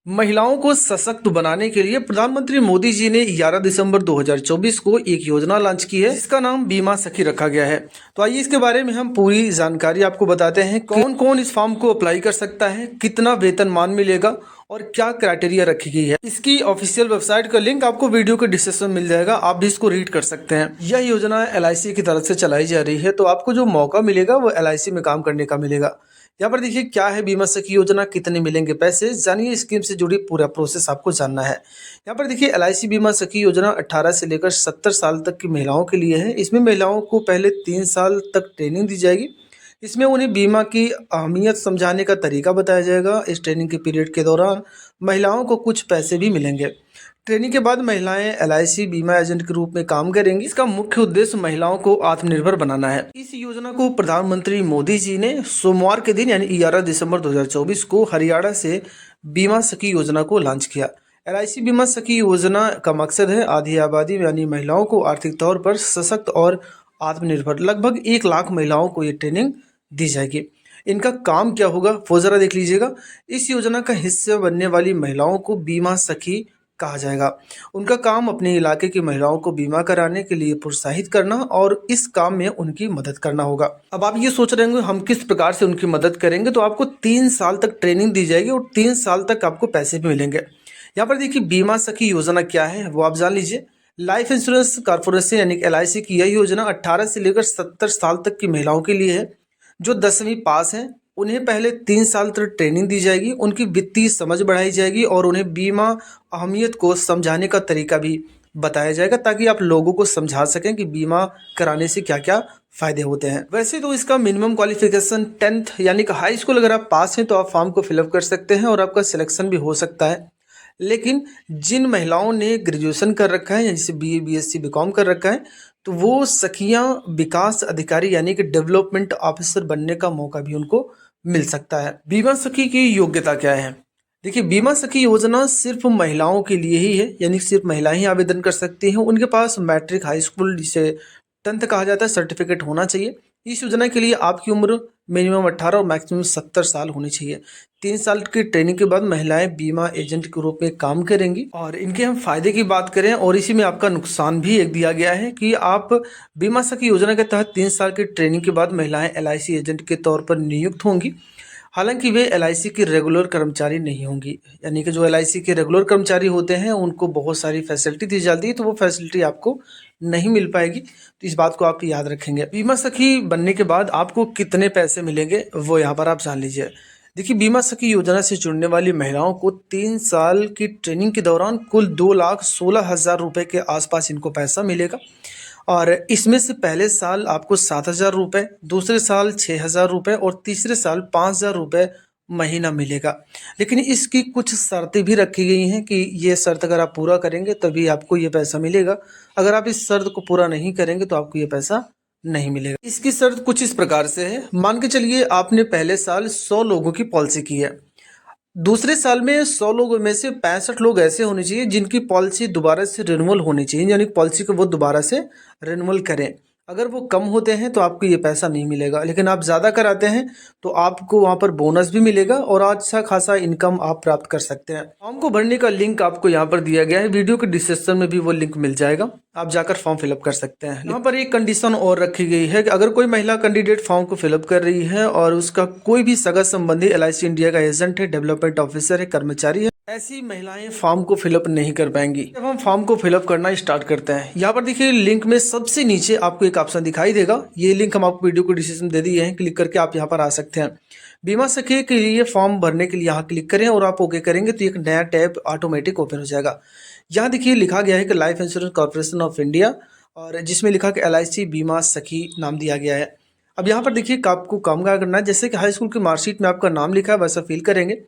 महिलाओं को सशक्त बनाने के लिए प्रधानमंत्री मोदी जी ने 11 दिसंबर 2024 को एक योजना लॉन्च की है जिसका नाम बीमा सखी रखा गया है। तो आइए इसके बारे में हम पूरी जानकारी आपको बताते हैं। कौन कौन इस फॉर्म को अप्लाई कर सकता है, कितना वेतनमान मिलेगा और क्या क्राइटेरिया रखी गई है। इसकी ऑफिशियल वेबसाइट का लिंक आपको वीडियो के डिस्क्रिप्शन में मिल जाएगा, आप भी इसको रीड कर सकते हैं। यह योजना LIC की तरफ से चलाई जा रही है, तो आपको जो मौका मिलेगा वो LIC में काम करने का मिलेगा। यहाँ पर देखिए क्या है बीमा सखी योजना, कितने मिलेंगे पैसे, जानिए स्कीम से जुड़ी पूरा प्रोसेस आपको जानना है। यहाँ पर देखिए LIC बीमा सखी योजना 18 से लेकर 70 साल तक की महिलाओं के लिए है। इसमें महिलाओं को पहले 3 साल तक ट्रेनिंग दी जाएगी। इसमें उन्हें बीमा की अहमियत समझाने का तरीका बताया जाएगा। इस ट्रेनिंग के पीरियड के दौरान महिलाओं को कुछ पैसे भी मिलेंगे। ट्रेनिंग के बाद महिलाएं LIC बीमा एजेंट के रूप में काम करेंगी। इसका मुख्य उद्देश्य महिलाओं को आत्मनिर्भर बनाना है। इस योजना को प्रधानमंत्री मोदी जी ने सोमवार के दिन यानी 11 दिसंबर 2024 को हरियाणा से बीमा सखी योजना को लॉन्च किया। LIC बीमा सखी योजना का मकसद है आधी आबादी यानी महिलाओं को आर्थिक तौर पर सशक्त और आत्मनिर्भर। लगभग 1 लाख महिलाओं को ये ट्रेनिंग दी जाएगी। इनका काम क्या होगा वो जरा देख लीजिएगा। इस योजना का हिस्सा बनने वाली महिलाओं को बीमा सखी कहा जाएगा। उनका काम अपने इलाके की महिलाओं को बीमा कराने के लिए प्रोत्साहित करना और इस काम में उनकी मदद करना होगा। अब आप ये सोच रहे होंगे हम किस प्रकार से उनकी मदद करेंगे, तो आपको 3 साल तक ट्रेनिंग दी जाएगी और 3 साल तक आपको पैसे भी मिलेंगे। यहाँ पर देखिए बीमा सखी योजना क्या है वो आप जान लीजिए। लाइफ इंश्योरेंस कॉर्पोरेशन यानी कि LIC की यह योजना 18 से लेकर 70 साल तक की महिलाओं के लिए है जो 10वीं पास हैं। उन्हें पहले 3 साल तक ट्रेनिंग दी जाएगी, उनकी वित्तीय समझ बढ़ाई जाएगी और उन्हें बीमा अहमियत को समझाने का तरीका भी बताया जाएगा ताकि आप लोगों को समझा सकें कि बीमा कराने से क्या क्या फ़ायदे होते हैं। वैसे तो इसका मिनिमम क्वालिफिकेशन 10th यानी कि हाई स्कूल अगर आप पास हैं तो आप फॉर्म को फिलअप कर सकते हैं और आपका सिलेक्शन भी हो सकता है। लेकिन जिन महिलाओं ने ग्रेजुएशन कर रखा है जैसे BA BSc BCom कर रखा है तो वो सखियां विकास अधिकारी यानी कि डेवलपमेंट ऑफिसर बनने का मौका भी उनको मिल सकता है। बीमा सखी की योग्यता क्या है? देखिए बीमा सखी योजना सिर्फ महिलाओं के लिए ही है, यानी सिर्फ महिलाएं ही आवेदन कर सकती हैं। उनके पास मैट्रिक हाई स्कूल जिसे 10th कहा जाता है सर्टिफिकेट होना चाहिए। इस योजना के लिए आपकी उम्र मिनिमम 18 और मैक्सिमम 70 साल होनी चाहिए। 3 साल की ट्रेनिंग के बाद महिलाएं बीमा एजेंट के रूप में काम करेंगी। और इनके हम फायदे की बात करें और इसी में आपका नुकसान भी एक दिया गया है कि आप बीमा सखी योजना के तहत 3 साल की ट्रेनिंग के बाद महिलाएं LIC एजेंट के तौर पर नियुक्त होंगी। हालांकि वे LIC की रेगुलर कर्मचारी नहीं होंगी, यानी कि जो LIC के रेगुलर कर्मचारी होते हैं उनको बहुत सारी फैसिलिटी दी जाती है, तो वो फैसिलिटी आपको नहीं मिल पाएगी। तो इस बात को आप याद रखेंगे। बीमा सखी बनने के बाद आपको कितने पैसे मिलेंगे वो यहाँ पर आप जान लीजिए। देखिए बीमा सखी योजना से जुड़ने वाली महिलाओं को 3 साल की ट्रेनिंग के दौरान कुल 2,16,000 रुपये के आसपास इनको पैसा मिलेगा। और इसमें से पहले साल आपको 7,000 रुपये, दूसरे साल 6,000 रुपये और तीसरे साल 5,000 रुपये महीना मिलेगा। लेकिन इसकी कुछ शर्तें भी रखी गई हैं कि ये शर्त अगर आप पूरा करेंगे तभी आपको ये पैसा मिलेगा। अगर आप इस शर्त को पूरा नहीं करेंगे तो आपको ये पैसा नहीं मिलेगा। इसकी शर्त कुछ इस प्रकार से है। मान के चलिए आपने पहले साल 100 लोगों की पॉलिसी की है, दूसरे साल में 100 लोगों में से 65 लोग ऐसे होने चाहिए जिनकी पॉलिसी दोबारा से रिन्यूअल होनी चाहिए, यानी पॉलिसी को वो दोबारा से रिन्यूअल करें। अगर वो कम होते हैं तो आपको ये पैसा नहीं मिलेगा, लेकिन आप ज़्यादा कराते हैं तो आपको वहाँ पर बोनस भी मिलेगा और अच्छा खासा इनकम आप प्राप्त कर सकते हैं। फॉर्म को भरने का लिंक आपको यहाँ पर दिया गया है, वीडियो के डिस्क्रिप्शन में भी वो लिंक मिल जाएगा, आप जाकर फॉर्म फिलअप कर सकते हैं। यहाँ पर एक कंडीशन और रखी गई है कि अगर कोई महिला कैंडिडेट फॉर्म को फिलअप कर रही है और उसका कोई भी सगा संबंधी LIC इंडिया का एजेंट है, डेवलपमेंट ऑफिसर है, कर्मचारी है, ऐसी महिलाएं फॉर्म को फिलअप नहीं कर पाएंगी। जब हम फॉर्म को फिलअप करना स्टार्ट करते हैं, यहाँ पर देखिए लिंक में सबसे नीचे आपको एक ऑप्शन दिखाई देगा। ये लिंक हम आपको वीडियो को डिस्क्रिप्शन में दे दिए हैं, क्लिक करके आप यहाँ पर आ सकते हैं। बीमा सखी के लिए फॉर्म भरने के लिए यहाँ क्लिक करें और आप ओके करेंगे तो एक नया टैब ऑटोमेटिक ओपन हो जाएगा। यहाँ देखिए लिखा गया है कि life insurance corporation of India, और जिसमें लिखा कि LIC बीमा सखी नाम दिया गया है। अब यहाँ पर देखिए आपको काम क्या करना है, जैसे कि हाई स्कूल की मार्कशीट में आपका नाम लिखा है वैसा फिल करेंगे।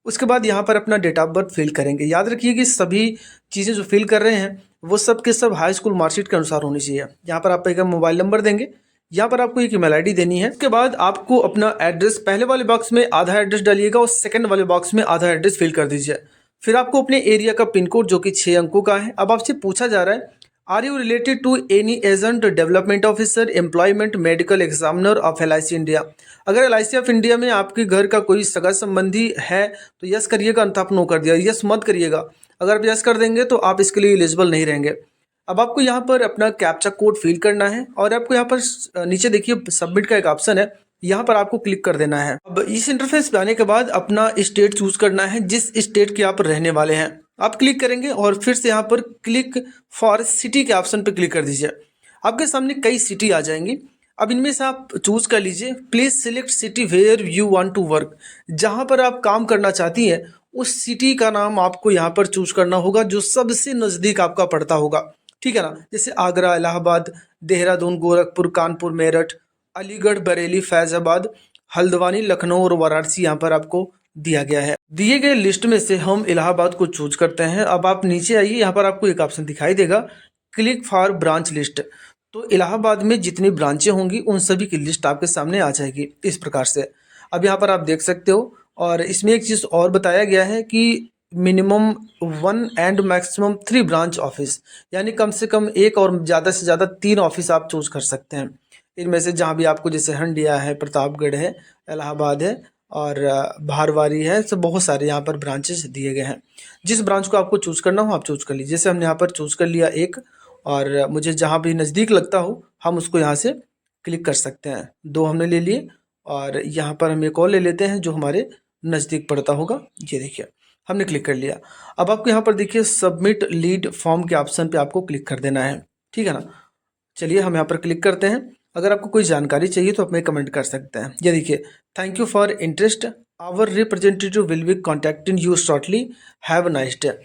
उसके बाद यहाँ पर अपना डेट ऑफ बर्थ फिल करेंगे। याद रखिए कि सभी चीज़ें जो फिल कर रहे हैं वो सब के सब हाई स्कूल मार्कशीट के अनुसार होनी चाहिए। यहाँ पर आप एक मोबाइल नंबर देंगे, यहाँ पर आपको एक ईमेल ID देनी है। उसके बाद आपको अपना एड्रेस पहले वाले बॉक्स में आधा एड्रेस डालिएगा और सेकंड वाले बॉक्स में आधा एड्रेस फिल कर दीजिए। फिर आपको अपने एरिया का पिन कोड जो कि 6 अंकों का है। अब आपसे पूछा जा रहा है are you related to any agent, development officer, employment, medical examiner of LIC India. अगर LIC ऑफ इंडिया में आपके घर का कोई सगा संबंधी है तो यस करिएगा, अन्यथा आप नो कर दिया। यस मत करिएगा, अगर आप यस कर देंगे तो आप इसके लिए एलिजिबल नहीं रहेंगे। अब आपको यहाँ पर अपना कैप्चा कोड फिल करना है और आपको यहाँ पर नीचे देखिए सबमिट का एक ऑप्शन है, यहाँ पर आपको क्लिक कर देना है। अब इस इंटरफेस पे आने के बाद अपना स्टेट चूज करना है, जिस स्टेट के आप रहने वाले हैं आप क्लिक करेंगे और फिर से यहाँ पर क्लिक फॉर सिटी के ऑप्शन पे क्लिक कर दीजिए। आपके सामने कई सिटी आ जाएंगी। अब इनमें से आप चूज कर लीजिए। Please select city where you want to work. जहाँ पर आप काम करना चाहती हैं उस सिटी का नाम आपको यहाँ पर चूज करना होगा जो सबसे नज़दीक आपका पड़ता होगा, ठीक है ना। जैसे आगरा, इलाहाबाद, देहरादून, गोरखपुर, कानपुर, मेरठ, अलीगढ़, बरेली, फैजाबाद, हल्द्वानी, लखनऊ और वाराणसी यहाँ पर आपको दिया गया है। दिए गए लिस्ट में से हम इलाहाबाद को चूज करते हैं। अब आप नीचे आइए, यहाँ पर आपको एक ऑप्शन दिखाई देगा क्लिक फॉर ब्रांच लिस्ट। तो इलाहाबाद में जितनी ब्रांचें होंगी उन सभी की लिस्ट आपके सामने आ जाएगी इस प्रकार से। अब यहाँ पर आप देख सकते हो, और इसमें एक चीज़ और बताया गया है कि minimum 1 and maximum 3 branch office, यानी कम से कम एक और ज़्यादा से ज़्यादा 3 ऑफिस आप चूज कर सकते हैं। इनमें से जहाँ भी आपको, जैसे हंडिया है, प्रतापगढ़ है, इलाहाबाद है और भारवारी है, सब बहुत सारे यहाँ पर ब्रांचेस दिए गए हैं। जिस ब्रांच को आपको चूज़ करना हो आप चूज़ कर लीजिए। जैसे हमने यहाँ पर चूज़ कर लिया एक, और मुझे जहाँ भी नज़दीक लगता हो हम उसको यहाँ से क्लिक कर सकते हैं। 2 हमने ले लिए और यहाँ पर हम एक और ले लेते हैं जो हमारे नज़दीक पड़ता होगा। ये देखिए हमने क्लिक कर लिया। अब आपको यहाँ पर देखिए सबमिट लीड फॉर्म के ऑप्शन पे आपको क्लिक कर देना है, ठीक है ना। चलिए हम यहाँ पर क्लिक करते हैं। अगर आपको कोई जानकारी चाहिए तो आप हमें कमेंट कर सकते हैं। ये देखिए, thank you for interest, our representative will be contacting you shortly, have a nice day.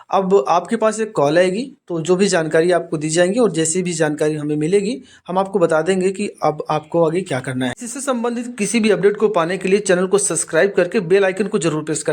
अब आपके पास एक कॉल आएगी तो जो भी जानकारी आपको दी जाएंगी और जैसी भी जानकारी हमें मिलेगी हम आपको बता देंगे कि अब आपको आगे क्या करना है। इससे संबंधित किसी भी अपडेट को पाने के लिए चैनल को सब्सक्राइब करके बेल आइकन को जरूर प्रेस कर